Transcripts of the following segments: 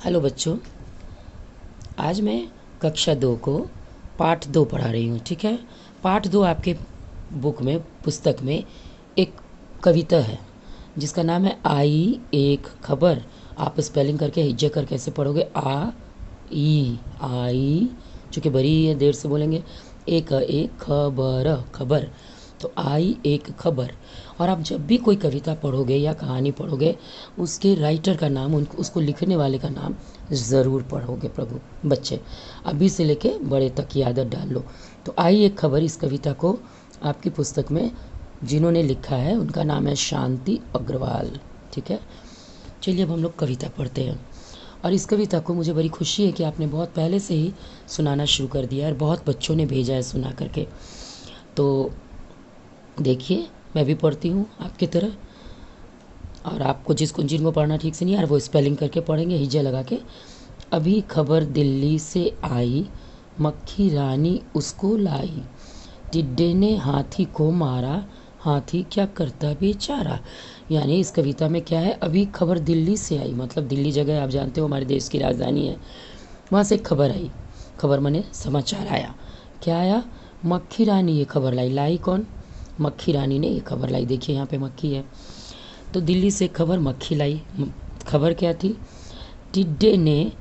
Hello बच्चों, आज मैं कक्षा 2 को पाठ 2 पढ़ा रही हूँ। ठीक है। पाठ 2 आपके बुक में, पुस्तक में एक कविता है जिसका नाम है आई एक खबर। आप स्पेलिंग करके हिज्जे कर कैसे पढ़ोगे? आ ई आई, चूँकि बड़ी है देर से बोलेंगे। एक खबर, खबर। तो आई एक खबर। और आप जब भी कोई कविता पढ़ोगे या कहानी पढ़ोगे, उसके राइटर का नाम, उसको लिखने वाले का नाम ज़रूर पढ़ोगे प्रभु बच्चे। अभी से लेके बड़े तक की आदत डाल लो। तो आई एक खबर, इस कविता को आपकी पुस्तक में जिन्होंने लिखा है उनका नाम है शांति अग्रवाल। ठीक है। चलिए अब हम लोग कविता पढ़ते हैं। और इस कविता को मुझे बड़ी खुशी है कि आपने बहुत पहले से ही सुनाना शुरू कर दिया है और बहुत बच्चों ने भेजा है सुना करके। तो देखिए, मैं भी पढ़ती हूँ आपकी तरह। और आपको जिनको पढ़ना ठीक से नहीं आ रहा वो स्पेलिंग करके पढ़ेंगे हिज्जा लगा के। अभी खबर दिल्ली से आई, मक्खी रानी उसको लाई। टिड्डे ने हाथी को मारा, हाथी क्या करता बेचारा। यानी इस कविता में क्या है, अभी खबर दिल्ली से आई, मतलब दिल्ली जगह आप जानते हो हमारे देश की राजधानी है। वहाँ से खबर आई, खबर माने समाचार आया। क्या आया? मक्खी रानी ये खबर लाई। लाई कौन? मक्खी रानी ने ये खबर लाई। देखिए यहाँ पे मक्खी है। तो दिल्ली से खबर मक्खी लाई। खबर क्या थी? टिड्डे ने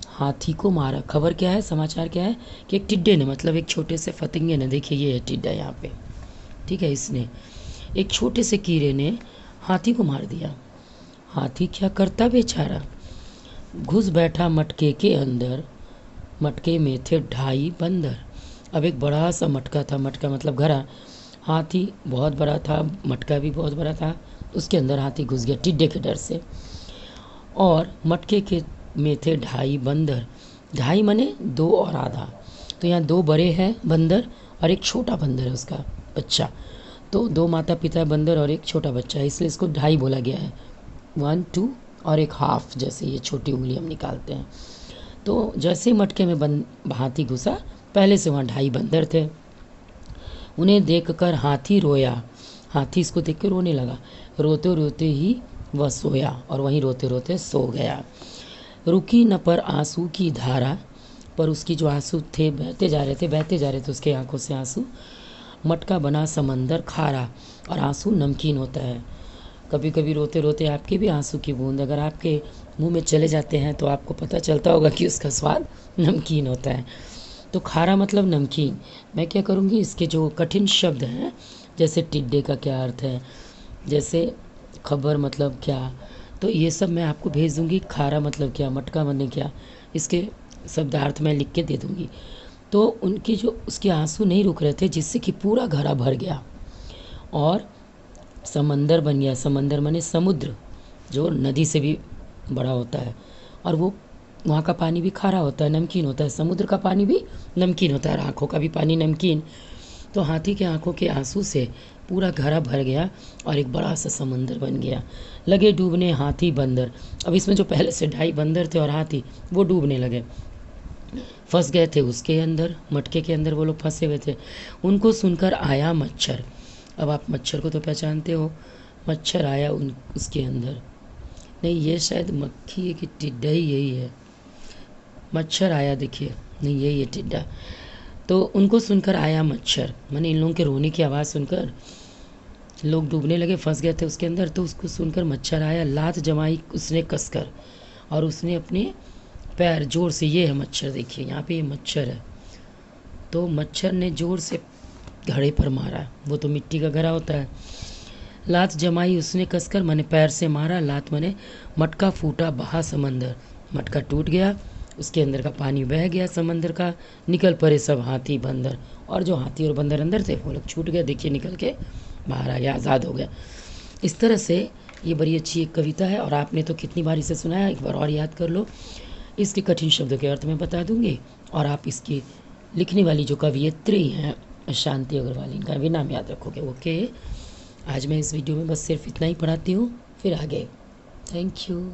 हाथी को मारा। खबर क्या है, समाचार क्या है कि एक टिड्डे ने, मतलब एक छोटे से फतिंगे ने, देखिए ये है टिड्डा यहाँ पे, ठीक है, इसने, एक छोटे से कीड़े ने हाथी को मार दिया। हाथी क्या करता बेचारा? घुस बैठा मटके के अंदर, मटके में थे 2.5 बंदर। अब एक बड़ा सा मटका था, मटका मतलब घड़ा। हाथी बहुत बड़ा था, मटका भी बहुत बड़ा था, उसके अंदर हाथी घुस गया टिड्डे के डर से। और मटके के में थे 2.5 बंदर। 2.5 माने 2 और आधा। तो यहाँ 2 बड़े हैं बंदर और एक छोटा बंदर है उसका बच्चा। तो 2 माता पिता बंदर और एक छोटा बच्चा है, इसलिए इसको 2.5 बोला गया है। 1 2 और एक हाफ, जैसे ये छोटी उंगली हम निकालते हैं। तो जैसे ही मटके में हाथी घुसा, पहले से वहाँ 2.5 बंदर थे। उन्हें देखकर हाथी रोया। हाथी इसको देख के रोने लगा। रोते रोते ही वह सोया और वहीं रोते रोते सो गया। रुकी न पर आंसू की धारा, पर उसकी जो आंसू थे बहते जा रहे थे, बहते जा रहे थे उसके आंखों से आंसू। मटका बना समंदर खारा, और आंसू नमकीन होता है। कभी कभी रोते रोते आपके भी आंसू की बूंद अगर आपके मुंह में चले जाते हैं तो आपको पता चलता होगा कि उसका स्वाद नमकीन होता है। तो खारा मतलब नमकीन। मैं क्या करूँगी, इसके जो कठिन शब्द हैं, जैसे टिड्डे का क्या अर्थ है, जैसे खबर मतलब क्या, तो ये सब मैं आपको भेज दूँगी। खारा मतलब क्या, मटका माने क्या, इसके शब्दार्थ मैं लिख के दे दूँगी। तो उनके जो उसके आंसू नहीं रुक रहे थे, जिससे कि पूरा घड़ा भर गया और समंदर बन गया। समंदर माने समुद्र, जो नदी से भी बड़ा होता है। और वो वहाँ का पानी भी खारा होता है, नमकीन होता है। समुद्र का पानी भी नमकीन होता है और आँखों का भी पानी नमकीन। तो हाथी के आँखों के आंसू से पूरा घड़ा भर गया और एक बड़ा सा समंदर बन गया। लगे डूबने हाथी बंदर। अब इसमें जो पहले से 2.5 बंदर थे और हाथी, वो डूबने लगे, फंस गए थे उसके अंदर, मटके के अंदर वो लोग फंसे हुए थे। उनको सुनकर आया मच्छर। अब आप मच्छर को तो पहचानते हो। मच्छर आया उसके अंदर। नहीं, ये शायद मक्खी है कि टिड्डा ही यही है। मच्छर आया, देखिए, नहीं यही है टिड्डा। तो उनको सुनकर आया मच्छर, माने इन लोगों के रोने की आवाज़ सुनकर लोग डूबने लगे, फंस गए थे उसके अंदर। तो उसको सुनकर मच्छर आया, लात जमाई उसने कसकर, और उसने अपने पैर जोर से, ये है मच्छर, देखिए यहाँ पे ये मच्छर है। तो मच्छर ने जोर से घड़े पर मारा, वो तो मिट्टी का घड़ा होता है। लात जमाई उसने कसकर, माने पैर से मारा। लात माने मटका फूटा बहा समंदर, मटका टूट गया, उसके अंदर का पानी बह गया समंदर का। निकल पड़े सब हाथी बंदर, और जो हाथी और बंदर अंदर थे वो लोग छूट गए, देखिए निकल के बाहर आ गया, आज़ाद हो गया। इस तरह से ये बड़ी अच्छी एक कविता है और आपने तो कितनी बार इसे सुना है, एक बार और याद कर लो। इसके कठिन शब्दों के अर्थ मैं बता दूंगी और आप इसकी लिखने वाली जो कवियत्री हैं शांति अग्रवाल, इनका भी नाम याद रखोगे। ओके, आज मैं इस वीडियो में बस सिर्फ इतना ही पढ़ाती हूँ, फिर आगे। Thank you.